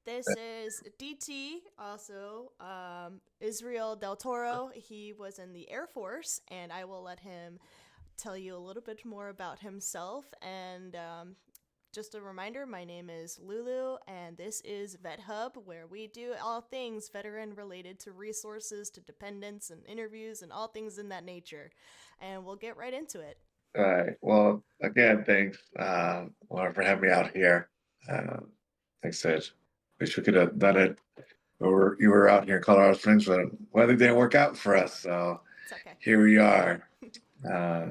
This is DT, also Israel Del Toro. He was in the Air Force, and I will let him tell you a little bit more about himself. And just a reminder, my name is Lulu, and this is Vet Hub, where we do all things veteran related to resources, to dependents, and interviews, and all things in that nature. And we'll get right into it. All right. Well, again, thanks, Laura, for having me out here. Like I said, wish we could have done it. You were out here in Colorado Springs, but weather didn't work out for us. So It's okay. here we are. Uh,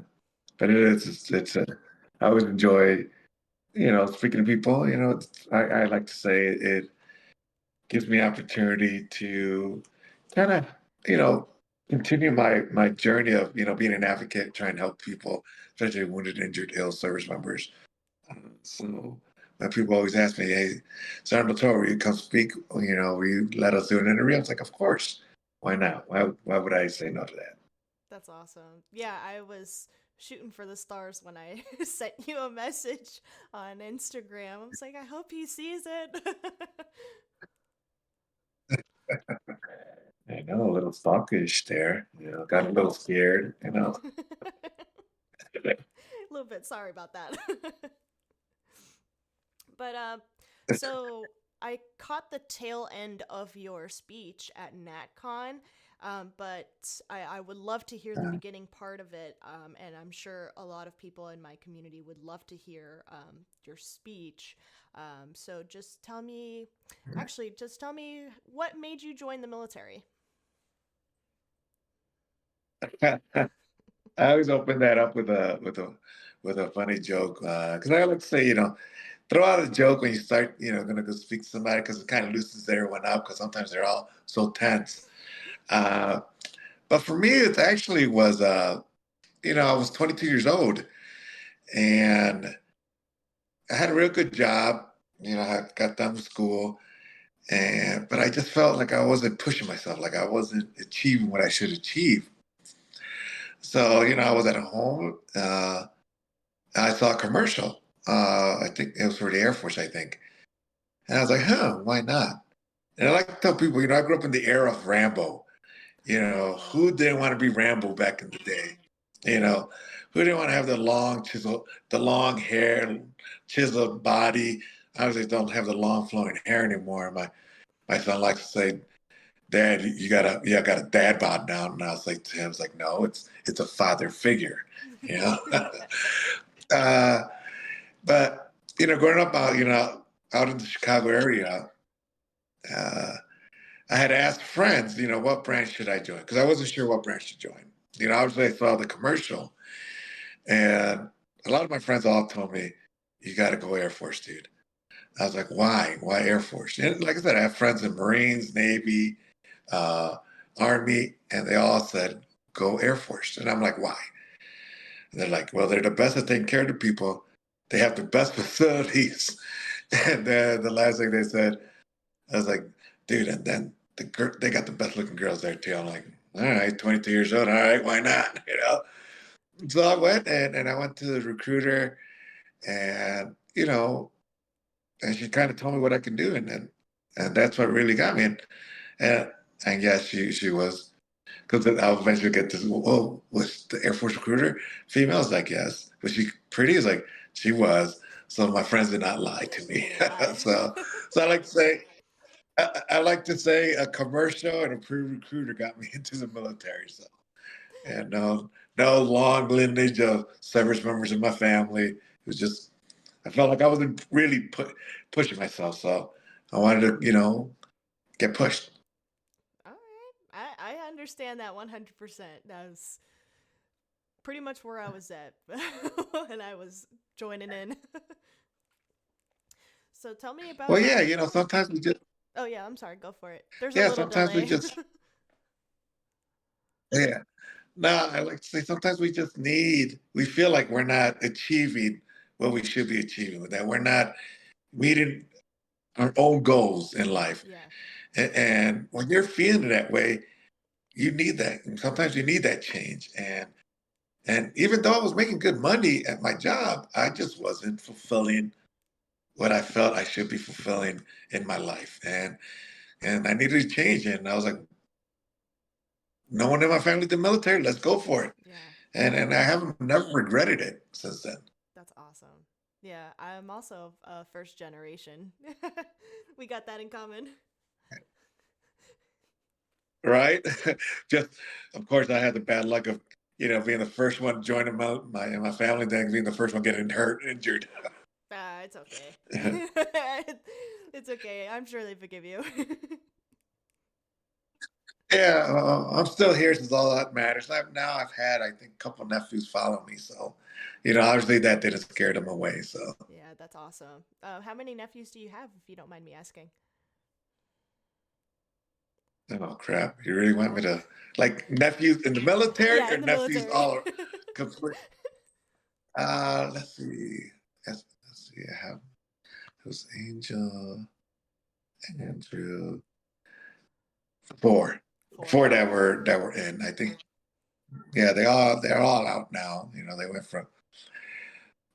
but I always enjoy, speaking to people. I like to say it gives me opportunity to kind of, you know, continue my journey of, being an advocate, trying to help people, especially wounded, injured, ill service members. So when people always ask me, "Hey, Senator Toro, will you come speak? Will you let us do an interview?" I was like, "Of course. Why not? Why would I say no to that?" That's awesome. Yeah, I was shooting for the stars when I sent you a message on Instagram. I was like, I hope he sees it. I know, a little stalkish there. Got a little scared. A little bit sorry about that. But so I caught the tail end of your speech at NatCon, but I would love to hear the Uh, beginning part of it, and I'm sure a lot of people in my community would love to hear your speech. So just tell me what made you join the military. I always open that up with a funny joke because I like to say, throw out a joke when you start, going to go speak to somebody because it kind of loosens everyone up because sometimes they're all so tense. Uh, but for me, it actually was, I was 22 years old and I had a real good job. I got done with school, but I just felt like I wasn't pushing myself, like I wasn't achieving what I should achieve. So, I was at home. I saw a commercial. I think it was for the Air Force, I think. And I was like, why not? And I like to tell people, I grew up in the era of Rambo. Who Oh, didn't want to be Rambo back in the day? You know, who didn't want to have the long hair, chiseled body? Obviously, don't have the long flowing hair anymore. My son likes to say, "Dad, you got a dad bod now." And I was like to him, "It's like, no, it's a father figure." You know, uh, but growing up out, out in the Chicago area, uh, I had asked friends, what branch should I join? Because I wasn't sure what branch to join. Obviously I saw the commercial, and a lot of my friends all told me, "You got to go Air Force, dude." I was like, "Why? Why Air Force?" And like I said, I have friends in Marines, Navy, uh, Army, and they all said, "Go Air Force." And I'm like, "Why?" And they're like, "Well, they're the best at taking care of the people. They have the best facilities." And then the last thing they said, I was like, "Dude," and then they got the best looking girls there too. I'm like, "All right, 22 years old. All right, why not?" So I went and I went to the recruiter and, and she kind of told me what I could do. And that's what really got me. And, and yes, she was, because I'll eventually get this, oh, was the Air Force recruiter female? I was like, yes. Was she pretty? I was like, she was. So my friends did not lie to they me. didn't lie. So I like to say a commercial and a pre-recruiter got me into the military. So, and no long lineage of service members in my family. It was just, I felt like I wasn't really pushing myself. So I wanted to, get pushed. All right, I understand that 100%. That was pretty much where I was at when I was joining in. So tell me about Well, yeah, sometimes Oh yeah, I'm sorry. Go for it. There's a yeah, little sometimes we delay. just, yeah. No, I like to say sometimes we feel like we're not achieving what we should be achieving, that we're not meeting our own goals in life. Yeah. And when you're feeling that way, you need that. And sometimes you need that change. And even though I was making good money at my job, I just wasn't fulfilling what I felt I should be fulfilling in my life. And I needed to change it. And I was like, no one in my family did military. Let's go for it. Yeah, And I haven't never regretted it since then. that's awesome. Yeah, I'm also first generation. We got that in common. Right? Just of course I had the bad luck of being the first one joining my family, then being the first one getting hurt, injured. It's okay. It's okay. I'm sure they forgive you. Yeah, I'm still here since all that matters. I've had I think a couple of nephews follow me, so obviously that didn't scare them away. So Yeah, that's awesome. How many nephews do you have, if you don't mind me asking? oh crap, you really want me Oh, to like nephews in the military yeah, or in the nephews military. all complete? Let's see. Let's see. I have it was Angel, Andrew, four, Four. four Okay. that were in. I think yeah, they're all out now. They went from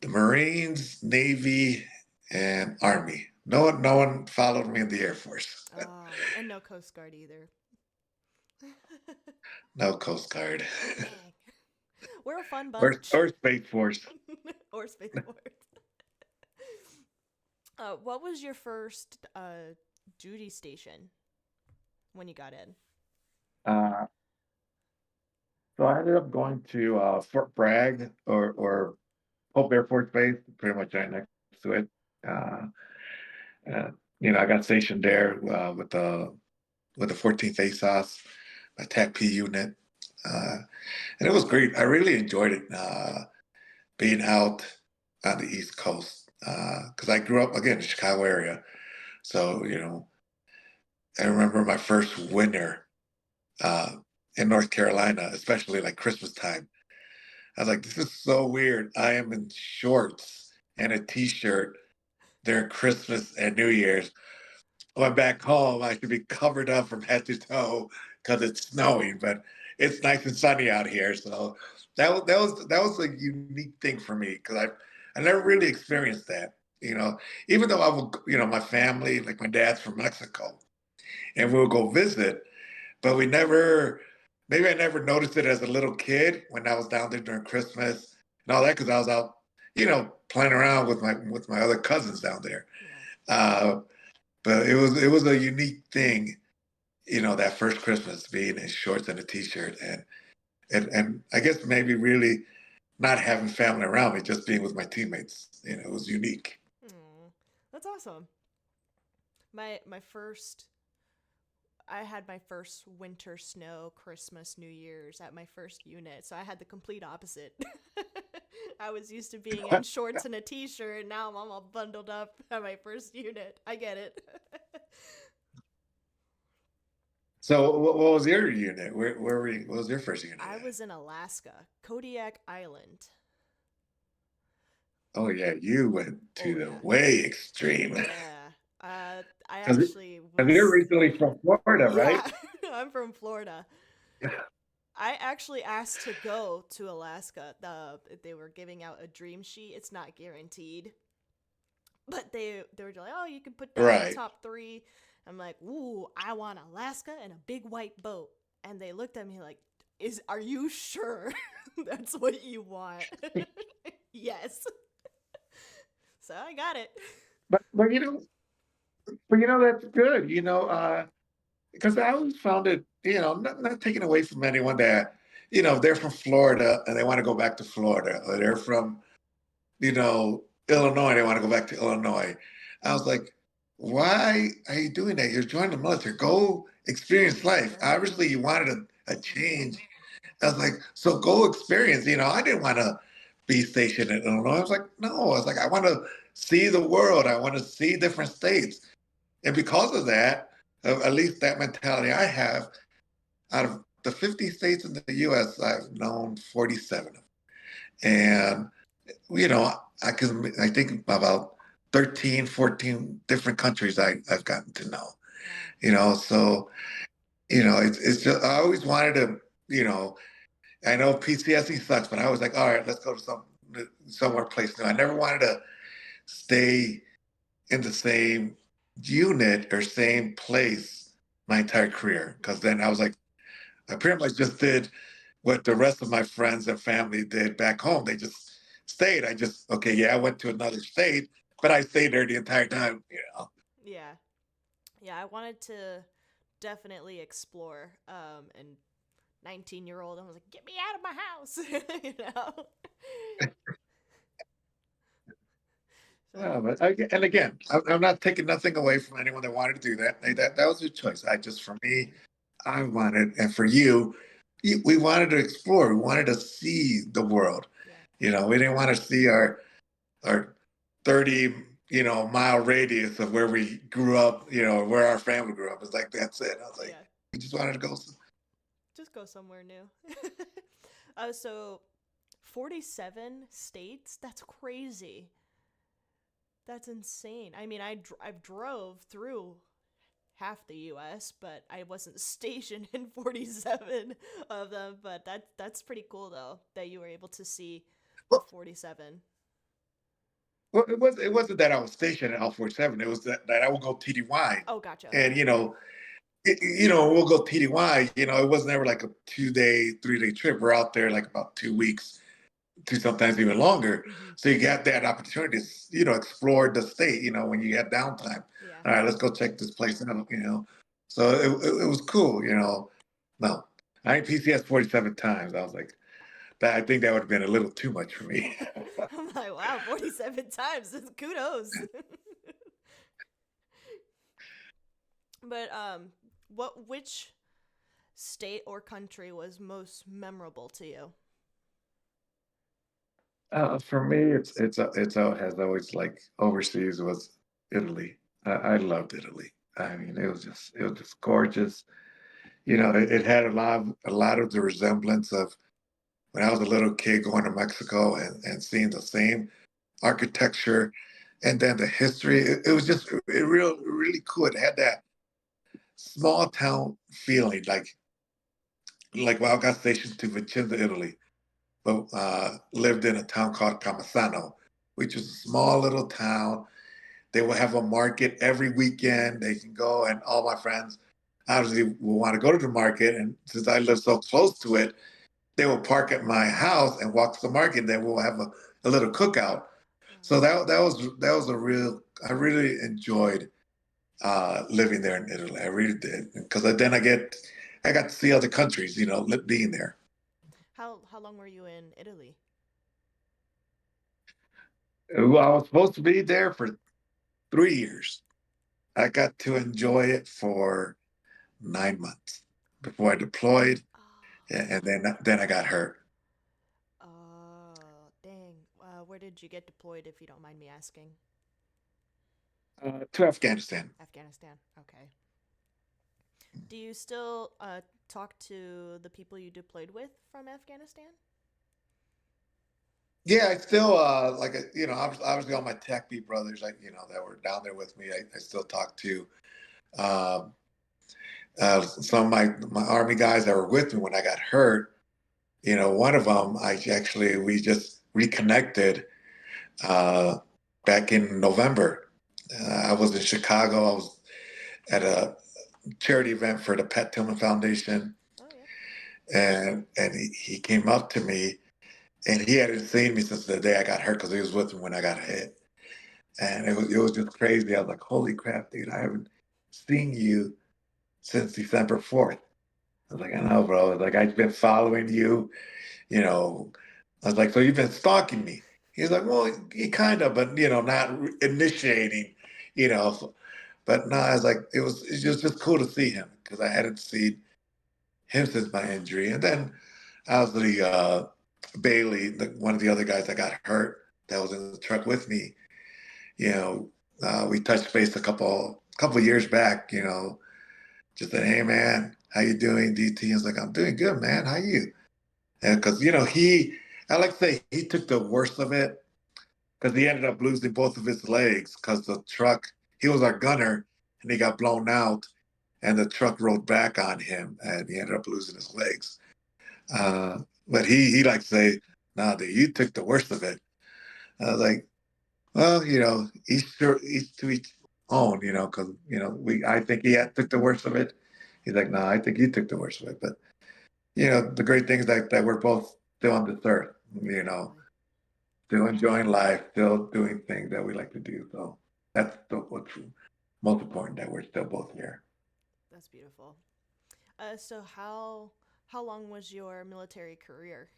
the Marines, Navy, and Army. No one followed me in the Air Force. And no Coast Guard either. No Coast Guard. Dang. We're a fun or, bunch. or Space Force. Or Space Force. What was your first duty station when you got in? Uh, so I ended up going to Fort Bragg or Hope Air Force Base, pretty much right next to it. Uh, I got stationed there with the 14th ASOS, my TAC P unit, uh, and it was great. I really enjoyed it being out on the East Coast because I grew up again in the Chicago area. So I remember my first winter uh, in North Carolina, especially like Christmas time. I was like, this is so weird. I am in shorts and a t-shirt during Christmas and New Year's. When I'm back home, I should be covered up from head to toe because it's snowing, but it's nice and sunny out here. So that was a unique thing for me because I never really experienced that. Even though I would, my family, like my dad's from Mexico, and we'll go visit, but we never, maybe I never noticed it as a little kid when I was down there during Christmas and all that because I was out, playing around with my other cousins down there. Yeah. Uh, but it was a unique thing, that first Christmas being in shorts and a t-shirt and I guess maybe really not having family around me, just being with my teammates. It was unique. Aw, that's awesome. My first I had my first winter snow, Christmas, New Year's at my first unit, so I had the complete opposite. I was used to being in shorts and a t-shirt, and now I'm all bundled up at my first unit. I get it. So what was your unit? Where were you? What was your first unit I at? was in Alaska, Kodiak Island. Oh yeah, you went Oh to the yeah, way extreme. yeah. I Because actually you're was. originally from Florida, right? Yeah, I'm from Florida. I actually asked to go to Alaska. They were giving out a dream sheet. It's not guaranteed, but they were like, "Oh, you can put down your Right. top three." I'm like, "Ooh, I want Alaska and a big white boat." And they looked at me like, Are you sure that's what you want?" Yes. So I got it. But that's good. Because I always found it, not taking away from anyone that, they're from Florida and they want to go back to Florida, or they're from, Illinois, they want to go back to Illinois. I was like, why are you doing that? You're joining the military. Go experience life. Right. Obviously, you wanted a change. I was like, so go experience. I didn't want to be stationed in Illinois. I was like, no. I was like, I want to see the world. I want to see different states. And because of that, at least that mentality I have, out of the 50 states in the US, I've known 47 of them. And, I think about 13, 14 different countries I've gotten to know, Wow. so, it's just, I always wanted to, I know PCSE sucks, but I was like, all right, let's go to somewhere place new. I never wanted to stay in the same unit or same place my entire career. Because then I was like, I pretty much just did what the rest of my friends and family did back home. They just stayed. I just, okay, yeah, I went to another state, but I stayed there the entire time, you know. Yeah. Yeah, I wanted to definitely explore. And 19-year-old, I was like, get me out of my house, you know? So, But and again, I'm not taking nothing away from anyone that wanted to do that. That was your choice. I just, for me, I wanted, and for you, we wanted to explore. We wanted to see the world. yeah. You know, we didn't want to see our 30 mile radius of where we grew up. You know, where our family grew up. It's like that's it. I was like, Yeah. we just wanted to go. Just go somewhere new. So 47 states? That's crazy. That's insane. I mean, I've drove through half the U.S., but I wasn't stationed in 47 of them. But that's pretty cool though that you were able to see all Well, 47. well, it wasn't that I was stationed at L 47. It was that I would go TDY, Oh, gotcha. and Okay. we'll go TDY. You know, it was never like a 2 day, 3 day trip. We're out there like about 2 weeks to sometimes even longer. Mm-hmm. So you got that opportunity to, explore the state, when you had downtime. Yeah. All right, let's go check this place out. So it was cool. No, I ain't PCS 47 times. I was like, I think that would have been a little too much for me. I'm like, wow, 47 times. Kudos. But which state or country was most memorable to you? For me, has always like overseas was Italy. I loved Italy. I mean, it was just gorgeous. It had a lot of the resemblance of when I was a little kid going to Mexico and seeing the same architecture and then the history. It was just really cool. It had that small town feeling, like when I got stationed to Vicenza, Italy, but lived in a town called Camisano, which is a small little town. They will have a market every weekend. They can go, and all my friends obviously will want to go to the market. And since I live so close to it, they will park at my house and walk to the market. And then we'll have a little cookout. So that was a real. I really enjoyed living there in Italy. I really did because then I got to see other countries. Being there. How long were you in Italy? Well, I was supposed to be there for 3 years. I got to enjoy it for 9 months before I deployed, and then I got hurt. Oh, dang. Where did you get deployed, if you don't mind me asking? To Afghanistan. Afghanistan. Okay. Do you still talk to the people you deployed with from Afghanistan? Yeah, I still obviously all my tech beat brothers, that were down there with me. I still talk to um, some of my army guys that were with me when I got hurt. One of them, we just reconnected uh, back in November. I was in Chicago. I was at a charity event for the Pat Tillman Foundation, Oh yeah. and he came up to me, and he hadn't seen me since the day I got hurt because he was with me when I got hit, and it was just crazy. I was like, "Holy crap, dude! I haven't seen you since December 4th." I was like, "I know, bro." I was like, "I've been following you, you know." I was like, "So you've been stalking me?" He's like, "Well, he kind of, but not initiating, you know." But no, I was like, it was just cool to see him because I hadn't seen him since my injury. And then obviously Bailey, one of the other guys that got hurt, that was in the truck with me. You know, we touched base a couple years back. Just said, "Hey man, how you doing, DT?" I was like, "I'm doing good, man. How you?" And because I like to say he took the worst of it because he ended up losing both of his legs because the truck. He was our gunner, and he got blown out, and the truck rolled back on him, and he ended up losing his legs. But he like to say, "Nah, dude, you took the worst of it." I was like, Well, each to each own, because I think he took the worst of it. He's like, no, I think you took the worst of it. But the great thing is that we're both still on this earth, Exactly. still enjoying life, still doing things that we like to do. So that's what's most important, that we're still both here. That's beautiful. So how long was your military career?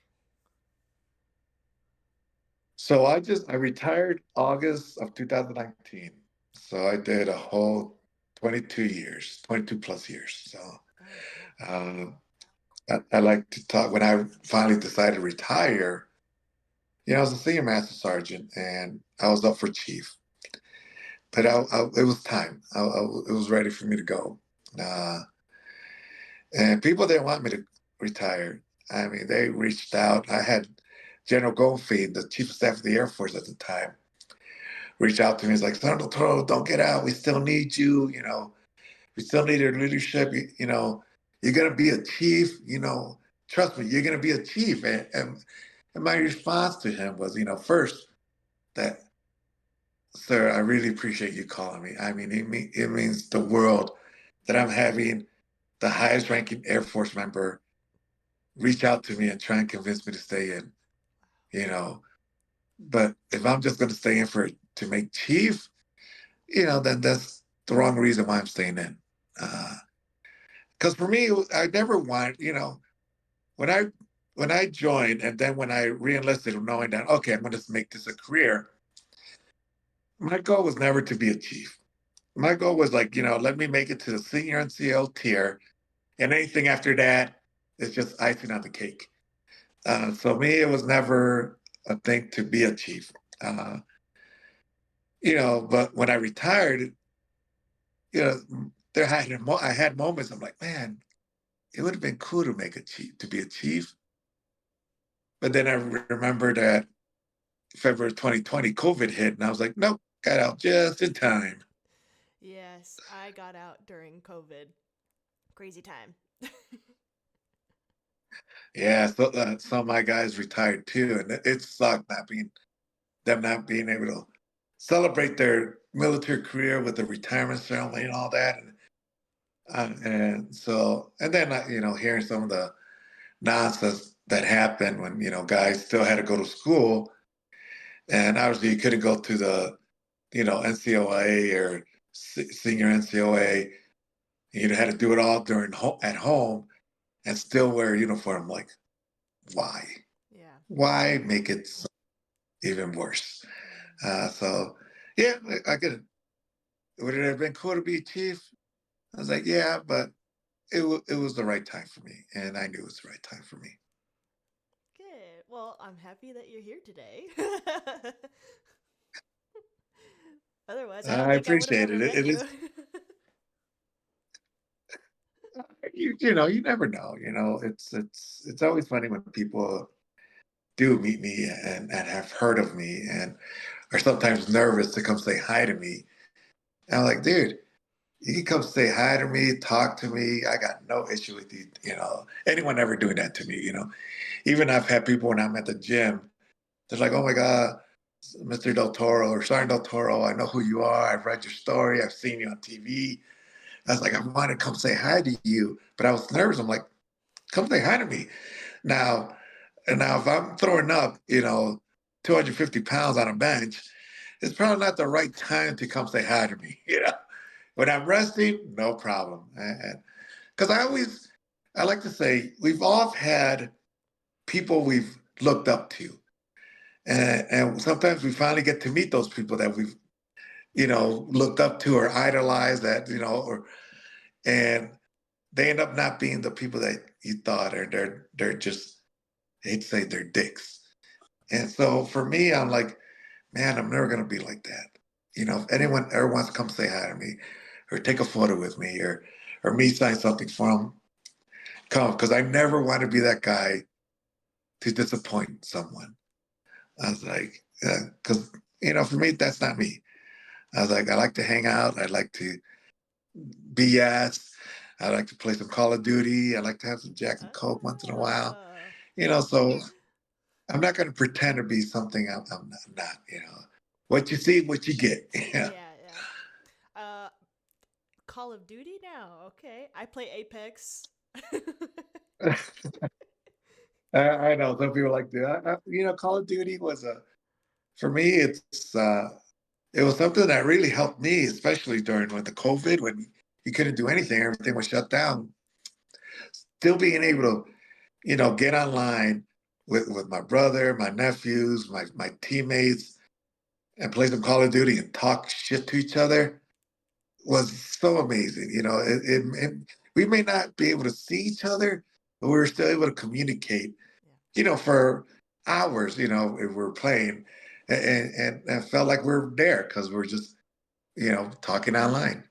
So I retired August of 2019. So I did a whole 22 years, 22 plus years. So Oh, cool. uh, I like to talk when I finally decided to retire. I was a senior master sergeant and I was up for chief, but it was time. It was ready for me to go. Uh, and people didn't want me to retire. I mean, they reached out. I had General Goldfein, the chief of staff of the Air Force at the time, reach out to me. He's like, Sergeant Toro, don't get out. We still need you. We still need your leadership. You're going to be a chief. Trust me, you're going to be a chief. And my response to him was, first, that, sir, I really appreciate you calling me. I mean, it means the world that I'm having the highest ranking Air Force member reach out to me and try and convince me to stay in, you know. But if I'm just going to stay in for to make chief, then that's the wrong reason why I'm staying in. Because for me, I never wanted, when I when I joined and then when I reenlisted, knowing that okay, I'm going to make this a career. My goal was never to be a chief. My goal was like, let me make it to the senior NCO tier, and anything after that is just icing on the cake. So me, it was never a thing to be a chief. Uh, but when I retired, you know, I had moments. I'm like, man, it would have been cool to make a chief, to be a chief. But then I remember that February 2020, COVID hit, and I was like, nope, got out just in time. Yes, I got out during COVID. Crazy time. Yeah, so some of my guys retired too, and it sucked not being able to celebrate their military career with the retirement ceremony and all that, and then hearing some of the nonsense that happened when guys still had to go to school, and obviously you couldn't go to the NCOA or senior NCOA. You had to do it all at home and still wear a uniform. Like, why? Yeah. Why make it even worse? Mm. So, yeah, I get it. Would it have been cool to be chief? I was like, yeah, but it was the right time for me, and I knew it was the right time for me. Good. Well, I'm happy that you're here today. Otherwise, I don't I think I would have appreciate ever it. met It you. is you never know. It's always funny when people do meet me and have heard of me and are sometimes nervous to come say hi to me. And I'm like, dude, you can come say hi to me, talk to me. I got no issue with you. Anyone ever doing that to me. Even I've had people when I'm at the gym, they're like, oh my God, Mr. Del Toro or Sergeant Del Toro, I know who you are. I've read your story. I've seen you on TV. I was like, I want to come say hi to you. But I was nervous. I'm like, come say hi to me. Now, if I'm throwing up, 250 pounds on a bench, it's probably not the right time to come say hi to me. When I'm resting, no problem. And because I like to say, we've all had people we've looked up to. And sometimes we finally get to meet those people that we've, looked up to or idolized that, and they end up not being the people that you thought, or they're just, I hate to say, they're dicks. And so for me, I'm like, man, I'm never gonna be like that. If anyone ever wants to come say hi to me, or take a photo with me, or me sign something for them, come, because I never want to be that guy to disappoint someone. I was like, because for me, that's not me. I was like, I like to hang out. I like to BS. I like to play some Call of Duty. I like to have some Jack and Coke once in a while. Oh. So I'm not going to pretend to be something I'm not. What you see, what you get. Yeah. Yeah, yeah. Call of Duty now. Okay, I play Apex. I know some people like that. Call of Duty was for me. It was something that really helped me, especially during with the COVID when you couldn't do anything, everything was shut down. Still being able to, get online with my brother, my nephews, my teammates, and play some Call of Duty and talk shit to each other was so amazing. We may not be able to see each other, but we were still able to communicate, Yeah. for hours, if we're playing and felt like we're there because we're just, talking online.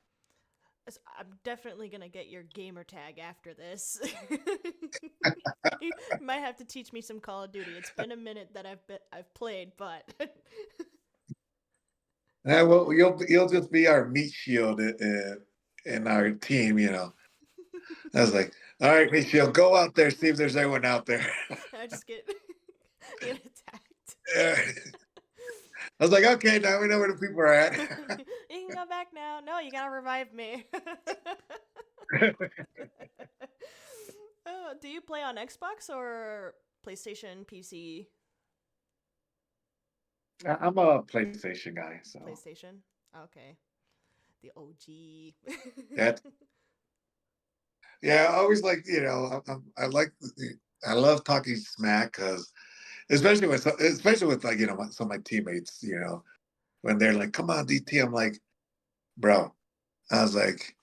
I'm definitely gonna get your gamer tag after this. You might have to teach me some Call of Duty. It's been a minute that I've played, but Well, you'll just be our meat shield in our team. I was like, all right, meat shield, go out there, see if there's anyone out there. I just get attacked. I was like, okay, now we know where the people are at. You can go back now. No, you gotta revive me. Oh, do you play on Xbox or PlayStation, PC? I'm a PlayStation guy, so PlayStation. Okay, the OG. that yeah, I always like I love talking smack because especially with like some of my teammates, when they're like, "Come on, DT," I'm like, "Bro," I was like,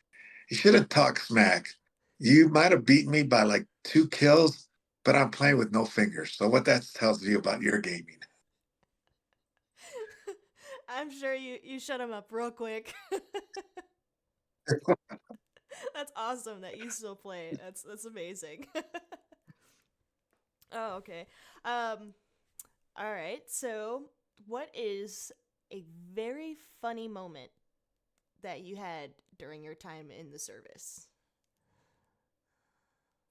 "You shouldn't talk smack. You might have beaten me by like 2 kills, but I'm playing with no fingers. So what that tells you about your gaming?" I'm sure you shut him up real quick. That's awesome that you still play. That's amazing. Oh, okay. Um, all right. So, what is a very funny moment that you had during your time in the service?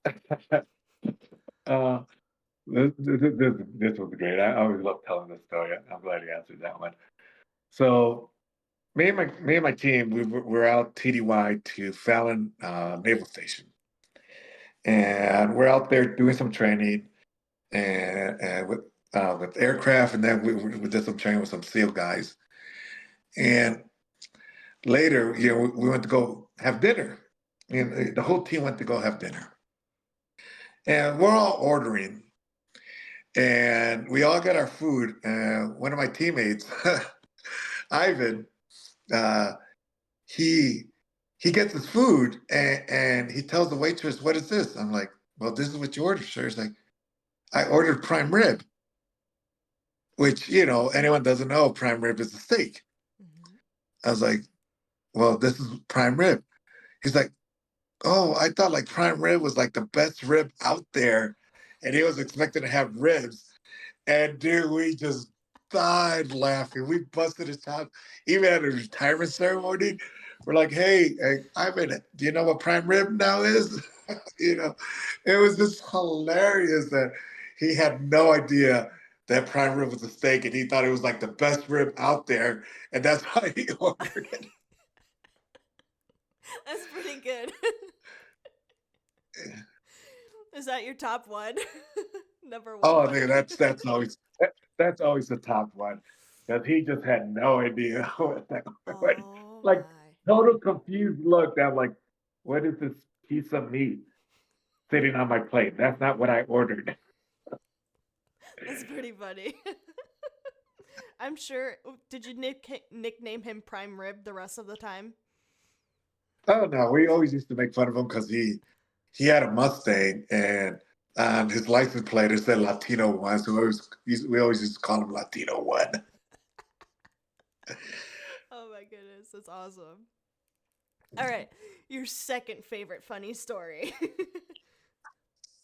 uh, this was great. I always love telling this story. I'm glad you answered that one. So me and my team, we're out TDY to Fallon Naval Station, and we're out there doing some training and with aircraft, and then we did some training with some SEAL guys. And later, we went to go have dinner, and the whole team went to go have dinner, and we're all ordering, and we all got our food. And one of my teammates, Ivan, uh, he he gets his food and he tells the waitress, "What is this?" I'm like, "Well, this is what you ordered, sir." He's like, "I ordered prime rib," which anyone doesn't know, prime rib is a steak. Mm-hmm. I was like, "Well, this is prime rib." He's like, "Oh, I thought like prime rib was like the best rib out there," and he was expecting to have ribs. And dude, we just died laughing. We busted his top. Even at a retirement ceremony, we're like, hey, Ivan, do you know what prime rib now is?" you know, it was just hilarious that he had no idea that prime rib was a steak and he thought it was like the best rib out there. And that's why he ordered it. That's pretty good. Is that your top one? Number one Oh, funny. dude, that's always the top one because he just had no idea what that was. Oh Like my. total confused look. I'm like, what is this piece of meat sitting on my plate? That's not what I ordered. That's pretty funny. I'm sure. Did you nickname him Prime Rib the rest of the time? Oh no, we always used to make fun of him because he had a Mustang and on his license plate it said Latino One, so we always used to call him Latino One. Oh my goodness, that's awesome. All right, your second favorite funny story.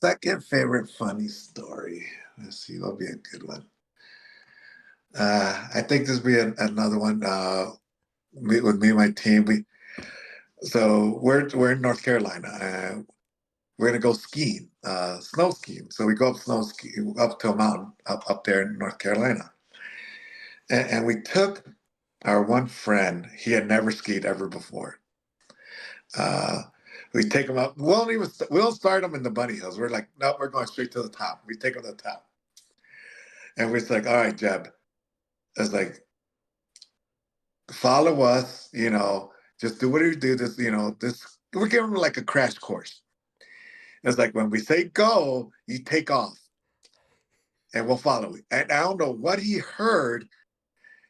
Second favorite funny story. Let's see, what'll be a good one. I think this will be another one. With me and my team, we're in North Carolina. We're gonna go skiing, snow skiing. So we go up snow skiing up to a mountain up there in North Carolina. And we took our one friend. He had never skied ever before. Uh, we take him up. We don't start him in the bunny hills. We're like, no, we're going straight to the top. We take him to the top, and we're just like, all right, Jeb. It's like, follow us. Just do what you do. This. We're giving him like a crash course. It's like when we say go, you take off, and we'll follow you. And I don't know what he heard,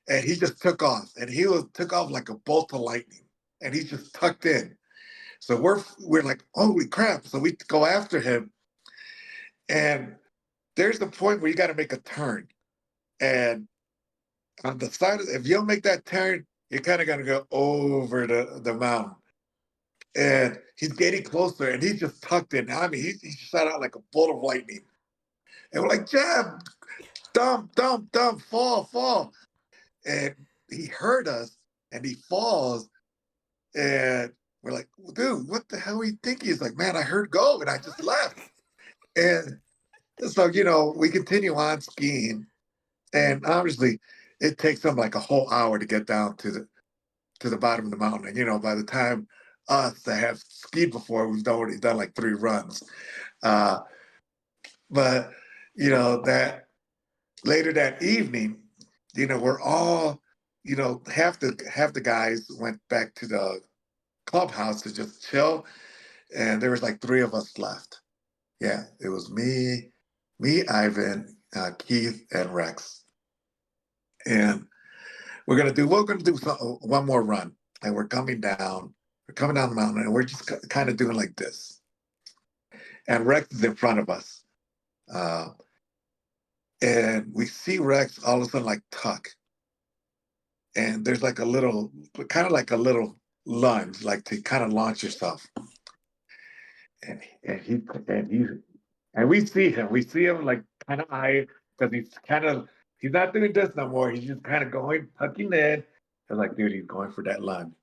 and he just took off, and took off like a bolt of lightning, and he just tucked in. So we're like, holy crap! So we go after him, and there's the point where you got to make a turn, and on the side, if you don't make that turn, you're kind of gonna go over the mountain. And he's getting closer, and he just tucked in. I mean, he shot out like a bolt of lightning, and we're like, Jab, dump, dump, dump, fall, fall. And he heard us, and he falls, and we're like, dude, what the hell are you thinking? He's like, man, I heard go, and I just left. And so, we continue on skiing, and obviously, it takes them like a whole hour to get down to the bottom of the mountain. And by the time us that have skied before, we've already done like 3 runs. Uh, but that later that evening, we're all, half the guys went back to the clubhouse to just chill, and there was like 3 of us left. Yeah, it was me, Ivan, Keith, and Rex, and we're gonna do one more run, and we're coming down. We're coming down the mountain, and we're just kind of doing like this. And Rex is in front of us, uh, and we see Rex all of a sudden like tuck, and there's like kind of like a little lunge, like to kind of launch yourself. And we see him. We see him like kind of eye because he's not doing this no more. He's just kind of going tucking in. I was like, dude, he's going for that lunge,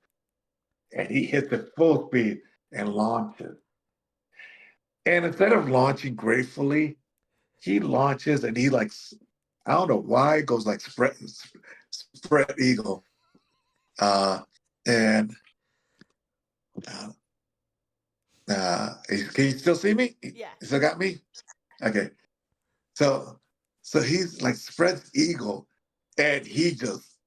and he hits it full speed and launches. And instead of launching gracefully, he launches and he like, I don't know why, it goes like spread eagle. Uh, and uh, can you still see me? You Yeah. still got me? Okay. So, so he's like spreads eagle, and he just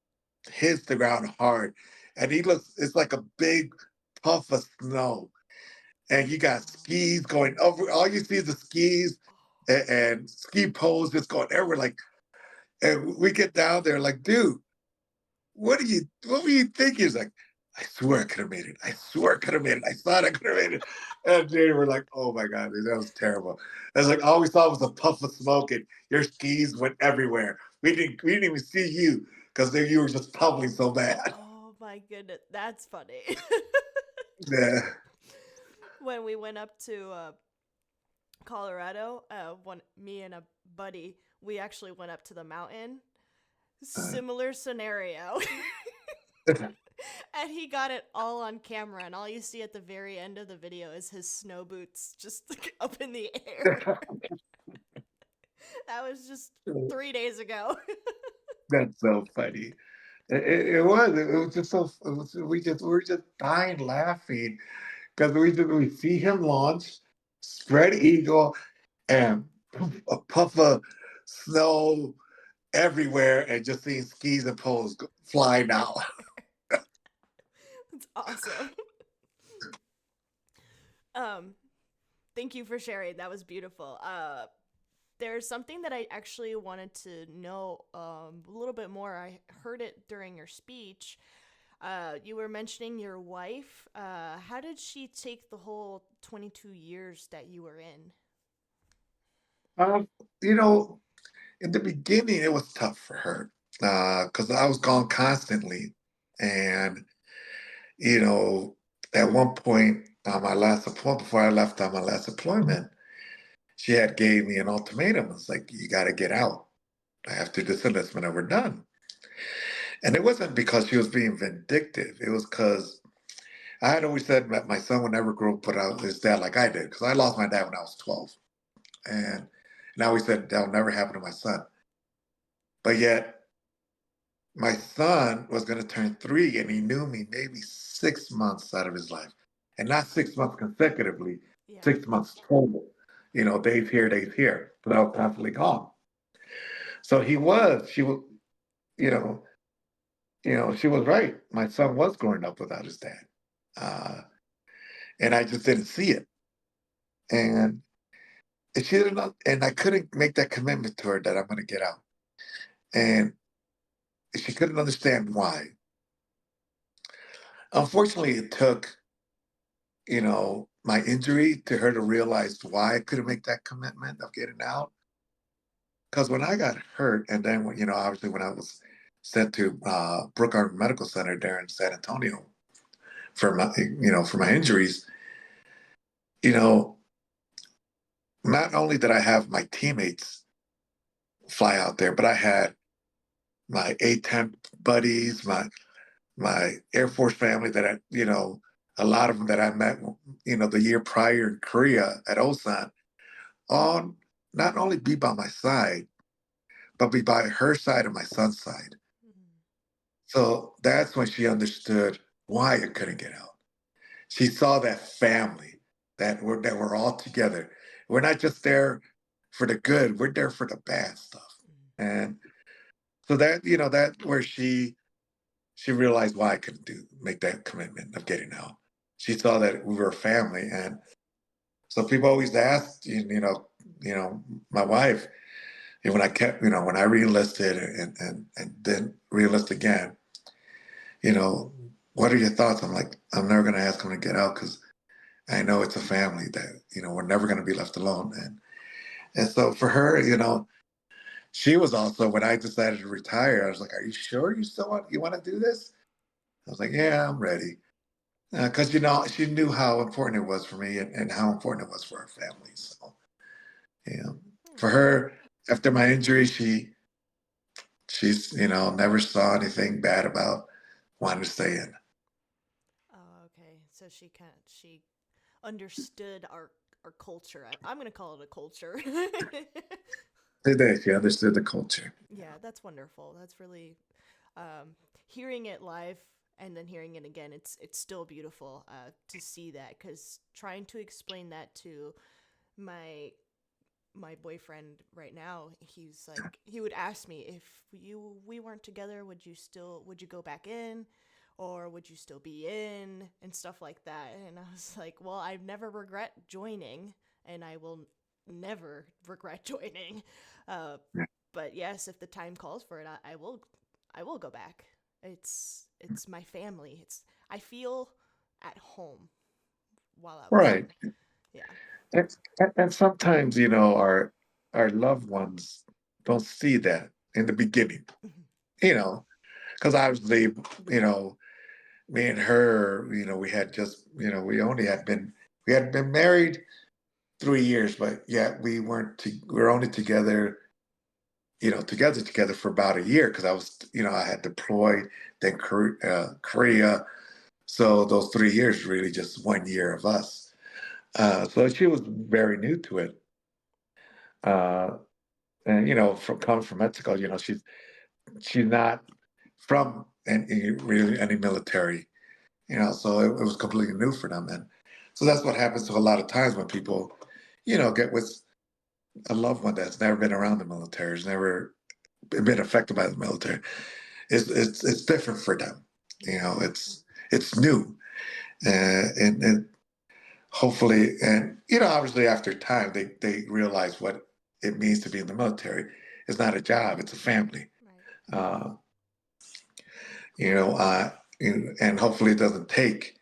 hits the ground hard, and it's like a big puff of snow, and you got skis going over. All you see is the skis and ski poles just going everywhere. Like, and we get down there, like, dude, what were you thinking? He's like, I swear I could have made it. I swear I could have made it. I thought I could have made it. And Jay were like, oh my God, dude, that was terrible. I was like, all we saw was a puff of smoke, and your skis went everywhere. We didn't even see you because you were just tumbling so bad. Oh my goodness, that's funny. Yeah. When we went up to Colorado, me and a buddy, we actually went up to the mountain. Similar scenario. And he got it all on camera, and all you see at the very end of the video is his snow boots just up in the air. That was just 3 days ago. That's so funny. It was just so we were just dying laughing because we see him launch, spread eagle, and a puff of snow everywhere, and just seeing skis and poles flying out. It's awesome. Um, Thank you for sharing. That was beautiful. There's something that I actually wanted to know a little bit more. I heard it during your speech. You were mentioning your wife. How did she take the whole 22 years that you were in? Um, you know, in the beginning, it was tough for her because I was gone constantly, and you know, at one point on my last appointment, before I left on my last appointment, she had gave me an ultimatum. It's like, you got to get out after this enlistment and we're done. And it wasn't because she was being vindictive. It was because I had always said that my son would never grow up without his dad like I did, because I lost my dad when I was 12. And I always said that'll never happen to my son. But yet, my son was going to turn 3, and he knew me maybe 6 months out of his life, and not 6 months consecutively, Yeah. 6 months total. Days here, days here, but I was constantly gone. So she was, you know, she was right. My son was growing up without his dad, uh, and I just didn't see it. And she didn't, and I couldn't make that commitment to her that I'm going to get out. And she couldn't understand why. Unfortunately, it took my injury to her to realize why I couldn't make that commitment of getting out. Because when I got hurt, and then obviously when I was sent to Brook Arm Medical Center there in San Antonio for my injuries, you know, not only did I have my teammates fly out there, but I had my A-10 buddies, my Air Force family that a lot of them that I met, the year prior in Korea at Osan, all not only be by my side, but be by her side and my son's side. Mhm. So that's when she understood why I couldn't get out. She saw that family that we're all together. We're not just there for the good; we're there for the bad stuff. Mhm. And so that where she realized why I couldn't make that commitment of getting out. She saw that we were a family, and so people always asked, my wife, when when I reenlisted and then reenlist again, you know, what are your thoughts? I'm like, I'm never going to ask him to get out because I know it's a family that we're never going to be left alone. And so for her, she was also when I decided to retire, I was like, are you sure you want to do this? I was like, yeah, I'm ready. Because she knew how important it was for me and how important it was for our family. So yeah, for Okay. her, after my injury, she's never saw anything bad about wanting to stay in. Oh, okay. So she understood our culture. I'm gonna call it a culture. Today, she understood the culture. Yeah, that's wonderful. That's really hearing it live and then hearing it again. It's still beautiful to see that because trying to explain that to my my boyfriend right now, he's like he would ask me if we weren't together, would you go back in, or would you still be in and stuff like that. And I was like, well, I never regret joining, and I will never regret joining. Uh, Yeah. but yes, if the time calls for it, I will go back. It's my family. I feel at home while I was Right. there. Yeah. And sometimes, our loved ones don't see that in the beginning, Mhm. you know, because obviously, you know, me and her, we had just, we had been married 3 years, but yet we were only together, together for about a year because I had deployed, then Korea. So those 3 years really just 1 year of us. So she was very new to it. Uh, and from coming from Mexico, she's not from really any military, so it was completely new for them. And so that's what happens to a lot of times when people, get with a loved one that's never been around the military, has never been affected by the military. It's different for them. Yeah. It's new, and hopefully, and obviously after time they realize what it means to be in the military. It's not a job; it's a family. Right. Uh, you know, uh, and hopefully it doesn't take,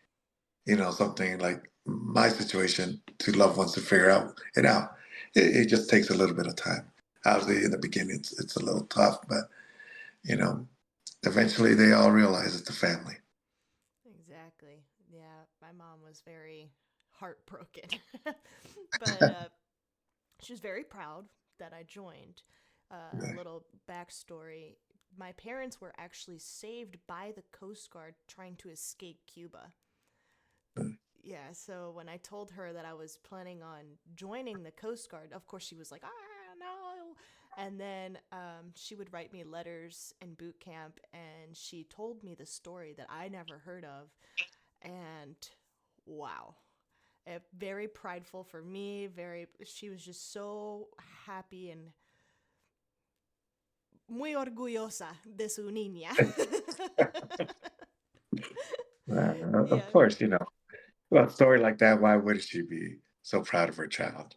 something like my situation to loved ones to figure it out. It just takes a little bit of time. Obviously, in the beginning, it's a little tough, but you know, eventually they all realize it's a family. Exactly. Yeah, my mom was very heartbroken. But she was very proud that I joined. A little backstory: my parents were actually saved by the Coast Guard trying to escape Cuba. Yeah, so when I told her that I was planning on joining the Coast Guard, of course she was like, "Ah, no." And then she would write me letters in boot camp, and she told me the story that I never heard of. And wow, very prideful for me. She was just so happy and muy orgullosa de su niña. Of Yeah. course, well, a story like that, why would she be so proud of her child?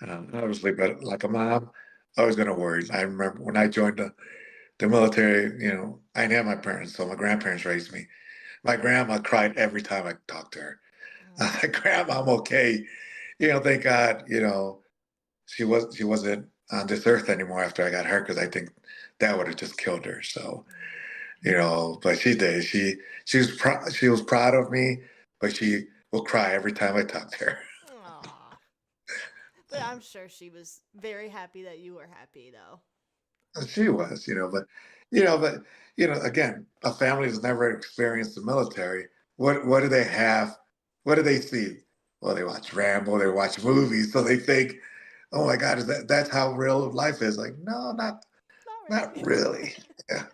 Obviously, but like a mom, I was going to worry. I remember when I joined the military, I didn't have my parents, so my grandparents raised me. My grandma cried every time I talked to her. Grandma, I'm okay. Thank God, she wasn't on this earth anymore after I got hurt because I think that would have just killed her. So, but she did. She was proud of me, but she will cry every time I talk to her. Aw. But I'm sure she was very happy that you were happy, though. She was, but again, a family has never experienced the military. What do they have? What do they see? Well, they watch Rambo, they watch movies, so they think, "Oh my God, is that's how real life is?" Like, no, Not not really. really. Yeah.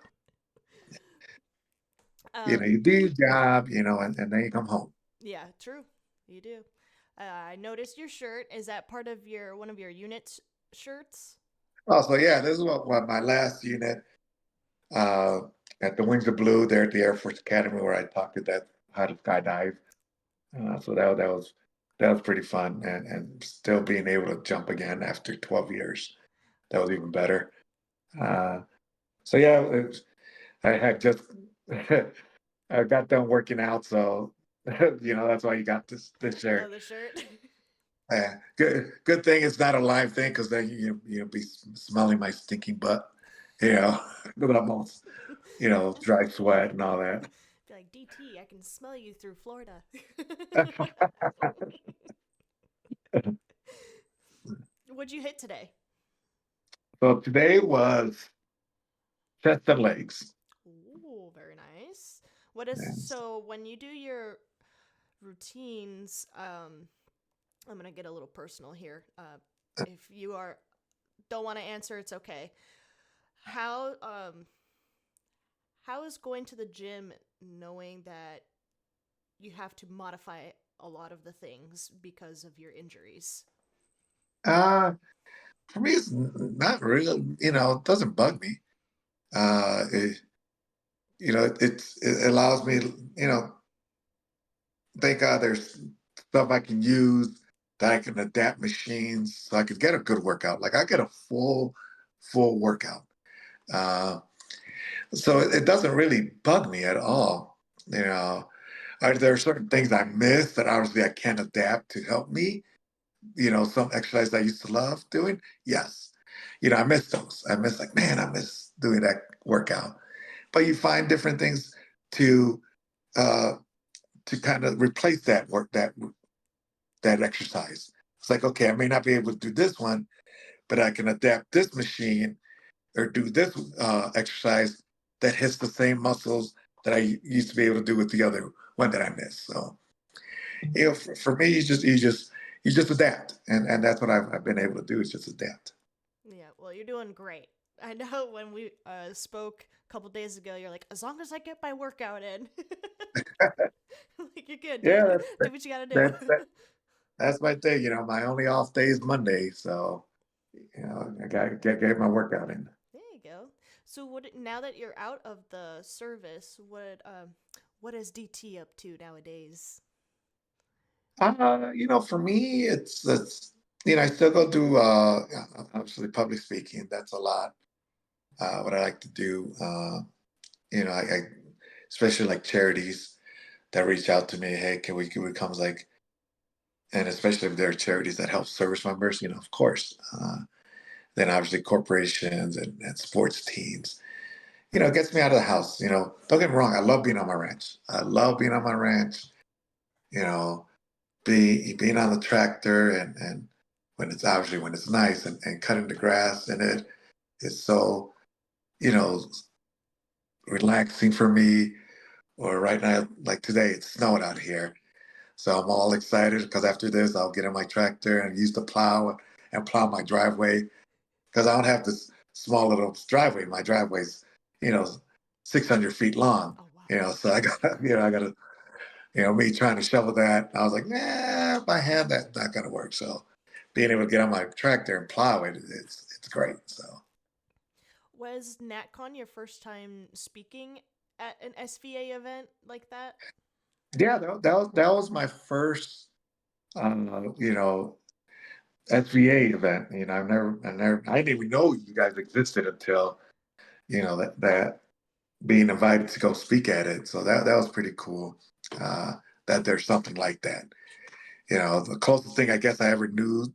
um, You do your job, and then you come home. yeah, true. You do. I noticed your shirt. Is that part of your one of your unit shirts? Oh, so yeah, this is what my last unit uh, at the Wings of Blue there at the Air Force Academy where I taught you that how to skydive. So that was pretty fun, and still being able to jump again after 12 years, that was even better. Uh, so yeah, I had just I got done working out, so that's why you got this shirt. Another shirt. Good thing it's not a live thing because then you be smelling my stinking butt, you know, with almost dry sweat and all that. Be like, DT, I can smell you through Florida. What'd you hit today? So today was chest and legs. Ooh, very nice. What is And, so when you do your routines? I'm gonna get a little personal here. If you are don't want to answer, it's okay. How how is going to the gym knowing that you have to modify a lot of the things because of your injuries? uh, for me, it's not real. It doesn't bug me. It allows me. You know, thank God there's stuff I can use that I can adapt machines so I could get a good workout. Like I get a full workout. Uh, so it doesn't really bug me at all. Are there certain things I miss that obviously I can't adapt to help me? Some exercise I used to love doing. Yes. I miss those. I miss like, man, I miss doing that workout. But you find different things to uh, to kind of replace that exercise. It's like, okay, I may not be able to do this one, but I can adapt this machine or do this exercise that hits the same muscles that I used to be able to do with the other one that I missed. So, for me, you just adapt, and that's what I've been able to do is just adapt. Yeah, well, you're doing great. I know when we spoke a couple days ago, you're like, as long as I get my workout in, like you're good, dude. Yeah, Do what you gotta do. that, that that's my thing. My only off day is Monday, so I got to get my workout in. There you go. So, what now that you're out of the service, what is DT up to nowadays? For me, it's I still go do obviously public speaking. That's a lot. What I like to do. I especially like charities that reach out to me. Hey, can we come like, and especially if there are charities that help service members. Of course. Then obviously corporations and sports teams. It gets me out of the house. Don't get me wrong. I love being on my ranch. I love being on my ranch. You know, being on the tractor and when it's nice and cutting the grass in it is so you know relaxing for me. Or right now, like today, it's snowing out here, so I'm all excited because after this, I'll get in my tractor and use the plow and plow my driveway because I don't have this small little driveway. My driveway's, you know, 600 feet long. Oh wow. So I got, I got to, me trying to shovel that. I was like, nah, by hand that's not gonna work. So being able to get on my tractor and plow it, it's great. So Was NatCon your first time speaking at an SVA event like that? yeah, that was my first, SVA event. I didn't even know you guys existed until that being invited to go speak at it. So that was pretty cool. Uh, that there's something like that. The closest thing I guess I ever knew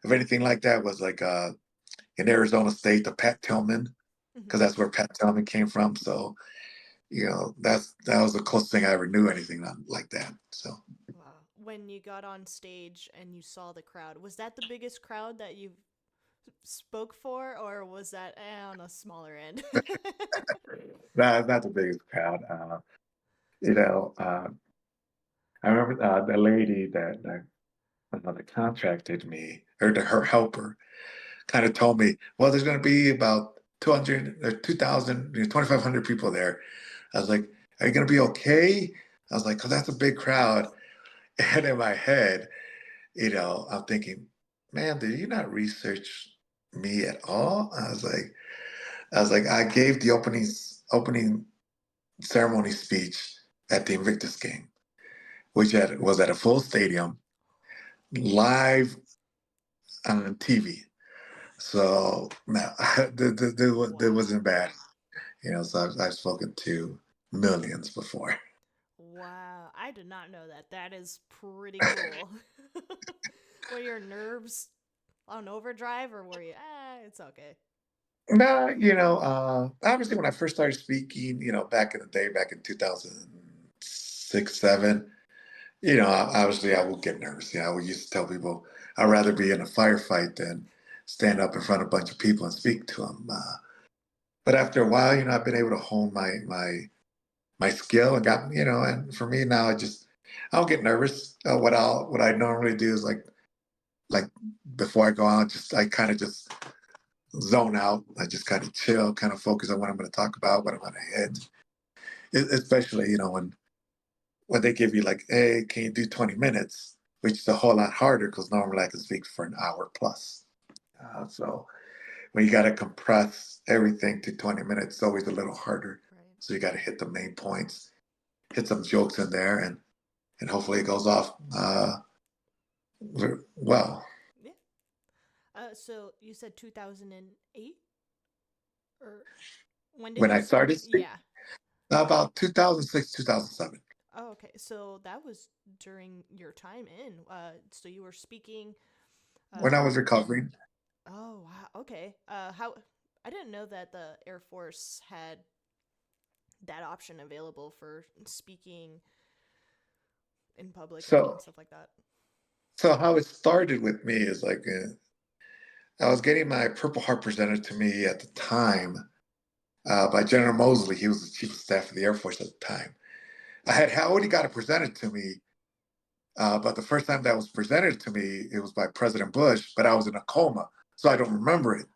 of anything like that was like in Arizona State, the Pat Tillman, Hmm. because that's where Pat Tillman came from. So that was the closest thing I ever knew anything like that. So Wow. When you got on stage and you saw the crowd, was that the biggest crowd that you spoke for, or was that on a smaller end? that's not the biggest crowd. You know, uh, I remember the lady that contracted me, or her helper, kind of told me, well, there's going to be about 200 or 2,000, 2,500 people there. I was like, are you going to be okay? I was like, because that's a big crowd. And in my head, I'm thinking, man, did you not research me at all? I was like, I gave the opening ceremony speech at the Invictus game, which was at a full stadium, live on TV. So no, there Wow. wasn't bad. So I've spoken to millions before. Wow. I did not know that. That is pretty cool. Were your nerves on overdrive, or were you, it's okay? Nah, obviously when I first started speaking, back in the day, back in 2006, 7, obviously I would get nervous. I would used to tell people I'd rather be in a firefight than stand up in front of a bunch of people and speak to them. But after a while, I've been able to hone my skill and and for me now, I don't get nervous. What I normally do is like before I go out, I kind of just zone out. I just kind of chill, kind of focus on what I'm going to talk about, what I'm going to hit. Especially, when they give you like, hey, can you do 20 minutes? Which is a whole lot harder because normally I can speak for an hour plus. So when you got to compress everything to 20 minutes, it's always a little harder. Right. So you got to hit the main points, hit some jokes in there, and hopefully it goes off well. Yeah. So you said 2008, or when did When you I started speaking, Yeah. about 2006, 2007, Oh, okay. So that was during your time in. So you were speaking. when I Uh, was recovering. oh wow. Okay. How? I didn't know that the Air Force had that option available for speaking in public and So, stuff like that. so how it started with me is like I was getting my Purple Heart presented to me at the time by General Mosley. He was the chief of staff of the Air Force at the time. I had already got it presented to me, but the first time that was presented to me, it was by President Bush, but I was in a coma, so I don't remember it.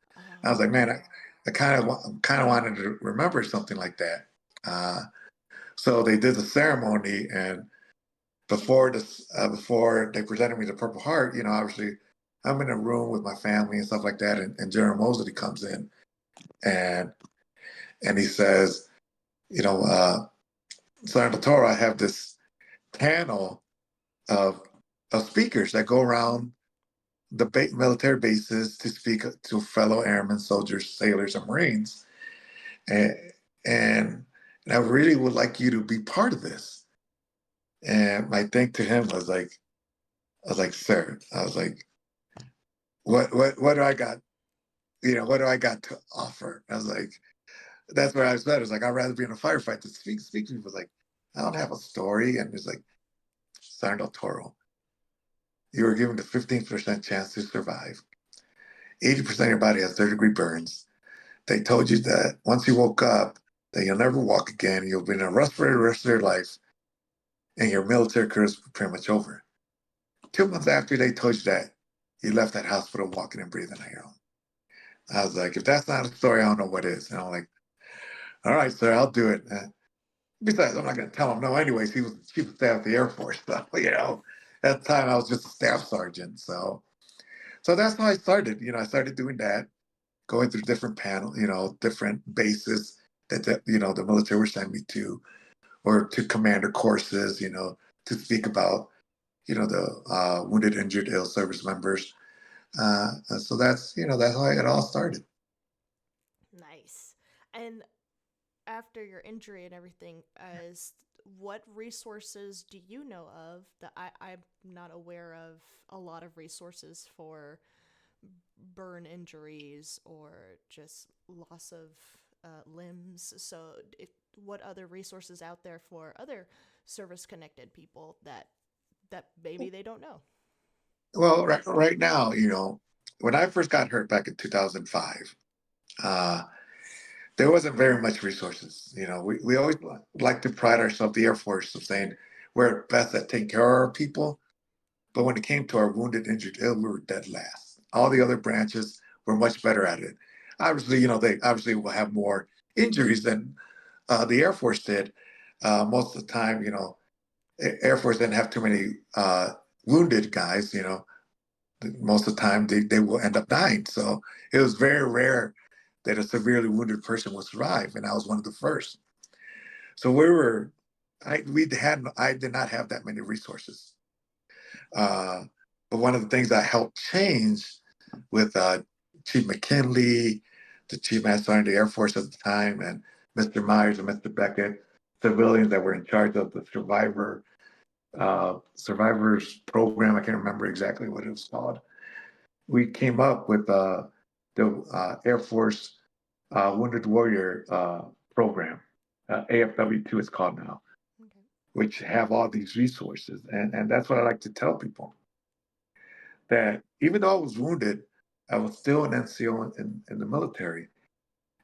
I was like, Oh. man, I kind of wanted to remember something like that. Uh, so they did the ceremony, and before they presented me the Purple Heart, obviously I'm in a room with my family and stuff like that, and General Mosley comes in and he says, you know, uh, Senator Toro, I have this panel of speakers that go around the military bases to speak to fellow airmen, soldiers, sailors, and Marines, and and I really would like you to be part of this. And my thing to him was like, sir, I was like, what do I got? What do I got to offer? I was like, that's where I was at. I was like, I'd rather be in a firefight than speak to people. Like, I don't have a story. And it's like, San Toro, you were given the 15% chance to survive. 80% of your body has third-degree burns. They told you that once you woke up, that you'll never walk again. You'll be in a rest for the rest of your life, and your military career is pretty much over. 2 months after they told you that, you left that hospital walking and breathing on your own. I was like, if that's not a story, I don't know what is. And I'm like, all right, sir, I'll do it. Besides, I'm not going to tell him no. Anyways, he was the chief of staff of the Air Force, so at the time I was just a staff sergeant. So that's how I started. I started doing that, going through different panel, different bases that the military would send me to, or to commander courses, to speak about the wounded, injured, ill service members. And so that's how it all started. Nice. And after your injury and everything, as what resources do you know of that I'm not aware of a lot of resources for burn injuries or just loss of limbs? So, what other resources out there for other service connected people that maybe they don't know? Well, right now, when I first got hurt back in 2005, uh, there wasn't very much resources. We always like to pride ourselves, the Air Force, of saying we're best at taking care of our people. But when it came to our wounded, injured, ill, we were dead last. All the other branches were much better at it. Obviously, they obviously will have more injuries than the Air Force did. Most of the time, Air Force didn't have too many wounded guys. Most of the time they will end up dying. So it was very rare that a severely wounded person would survive, and I was one of the first. So I did not have that many resources. Uh, but one of the things I helped change with Chief McKinley, the Chief Master Sergeant of the Air Force at the time, and Mr. Myers and Mr. Beckett, civilians that were in charge of the survivors program. I can't remember exactly what it was called. We came up with the Air Force Wounded Warrior program. AFW2 is called now, Okay. which have all these resources. And that's what I like to tell people, that even though I was wounded, I was still an NCO in the military.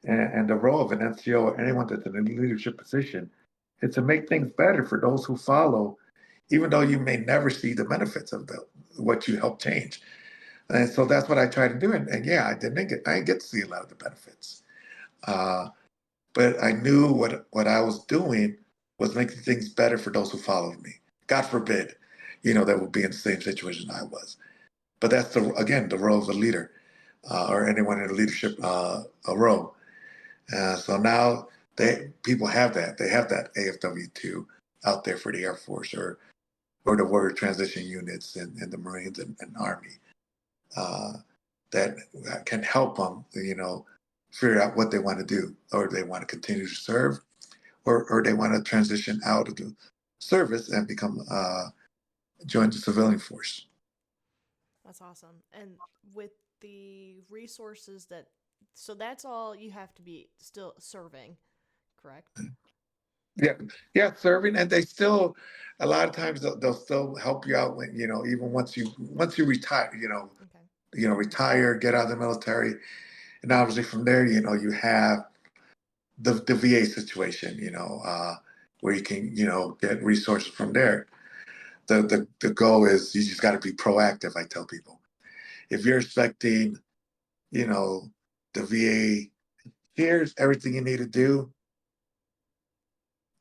And the role of an NCO or anyone that's in a leadership position is to make things better for those who follow, even though you may never see the benefits of what you help change. And so that's what I try to do. And yeah, I didn't get to see a lot of the benefits. Uh, but I knew what I was doing was making things better for those who followed me. God forbid, that would be in the same situation I was. But that's again the role of a leader, or anyone in a leadership a role. So now people have that. They have that AFW2 out there for the Air Force, or the warrior transition units in the Marines and Army, uh, that can help them, figure out what they want to do, or they want to continue to serve, or they want to transition out of the service and join the civilian force. That's awesome. And with the resources so that's all you have to be still serving, correct? Yeah, yeah, serving, and they still, a lot of times they'll still help you out when, even once you retire, Okay. retire, get out of the military, and obviously from there, you have the VA situation, where you can, get resources from there. The goal is you just got to be proactive. I tell people, if you're expecting, you know, the VA, here's everything you need to do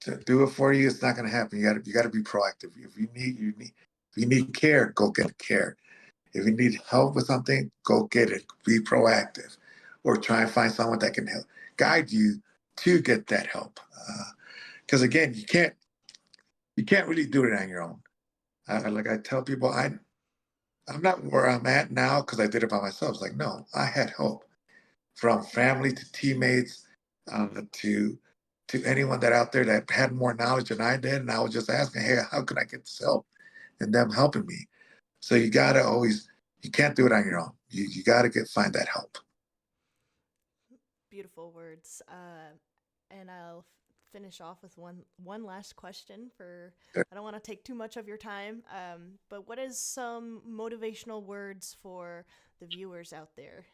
it for you, it's not going to happen. You got to be proactive. If you need care, go get care. If you need help with something, go get it. Be proactive, or try and find someone that can help guide you to get that help. Because again, you can't really do it on your own. Like I tell people, I'm not where I'm at now because I did it by myself. It's like, no, I had help from family to teammates, to anyone that out there that had more knowledge than I did, and I was just asking, hey, how can I get this help? And them helping me. So you can't do it on your own. You gotta find that help. Beautiful words. And I'll finish off with one last question. For I don't want to take too much of your time. But what is some motivational words for the viewers out there?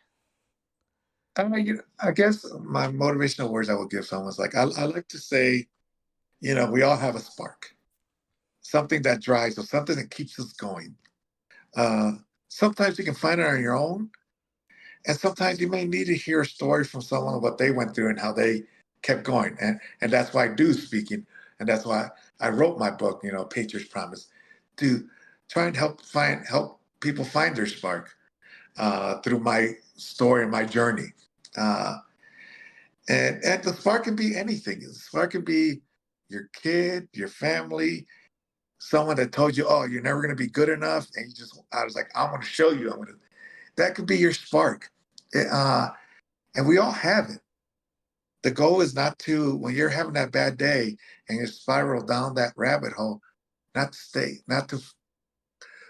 I guess my motivational words I would give someone is like, I like to say, we all have a spark, something that drives us, something that keeps us going. Uh, Sometimes you can find it on your own, And sometimes you may need to hear a story from someone of what they went through and how they kept going. And that's why I do speaking. And that's why I wrote my book, Patriots Promise, to try and help people find their spark through my story and my journey. Uh, and the spark can be anything. The spark can be your kid, your family, someone that told you, "Oh, you're never going to be good enough," and I was like, "I want to show you. I'm going to." That could be your spark, and we all have it. The goal is not to, when you're having that bad day and you spiral down that rabbit hole, not to stay, not to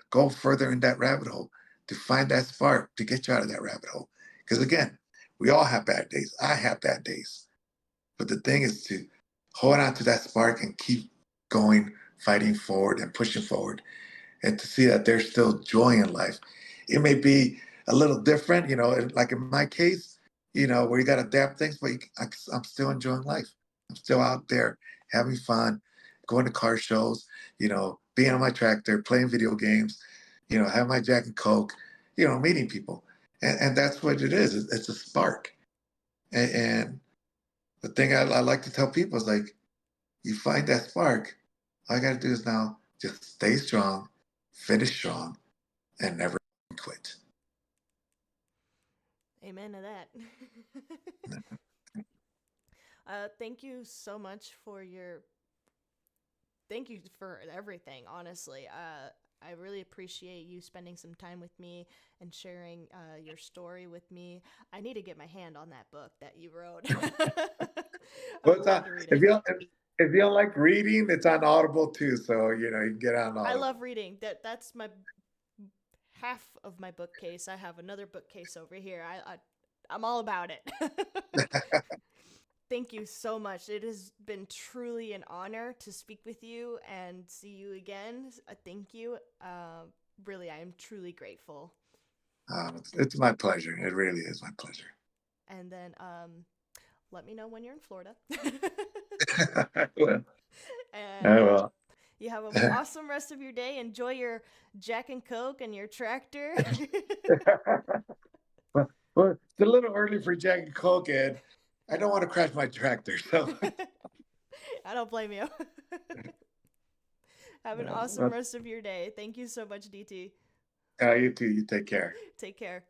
go further in that rabbit hole, to find that spark to get you out of that rabbit hole. Because again, we all have bad days. I have bad days. But the thing is to hold on to that spark and keep going, fighting forward and pushing forward, and to see that there's still joy in life. It may be a little different, like in my case, where you got to adapt things, but I'm still enjoying life. I'm still out there having fun, going to car shows, being on my tractor, playing video games, having my Jack and Coke, meeting people. And that's what it is. It's a spark. And the thing I like to tell people is like, you find that spark, all you got to do is now just stay strong, finish strong, and never quit. Amen to that. Thank you so much for your. Thank you for everything. Honestly, I really appreciate you spending some time with me and sharing your story with me. I need to get my hand on that book that you wrote. I would But love to read if it. you don't like reading, it's on Audible too. So you can get on I love Audible. reading. That's my half of my bookcase. I have another bookcase over here. I'm all about it. Thank you so much. It has been truly an honor to speak with you and see you again. Thank you. Really, I am truly grateful. It's my pleasure. It really is my pleasure. And then let me know when you're in Florida. Well, And I will. you have an awesome rest of your day. Enjoy your Jack and Coke and your tractor. Well, it's a little early for Jack and Coke, and I don't want to crash my tractor. So, I don't blame you. Have an awesome rest of your day. Thank you so much, DT. you too. You take care. Take care.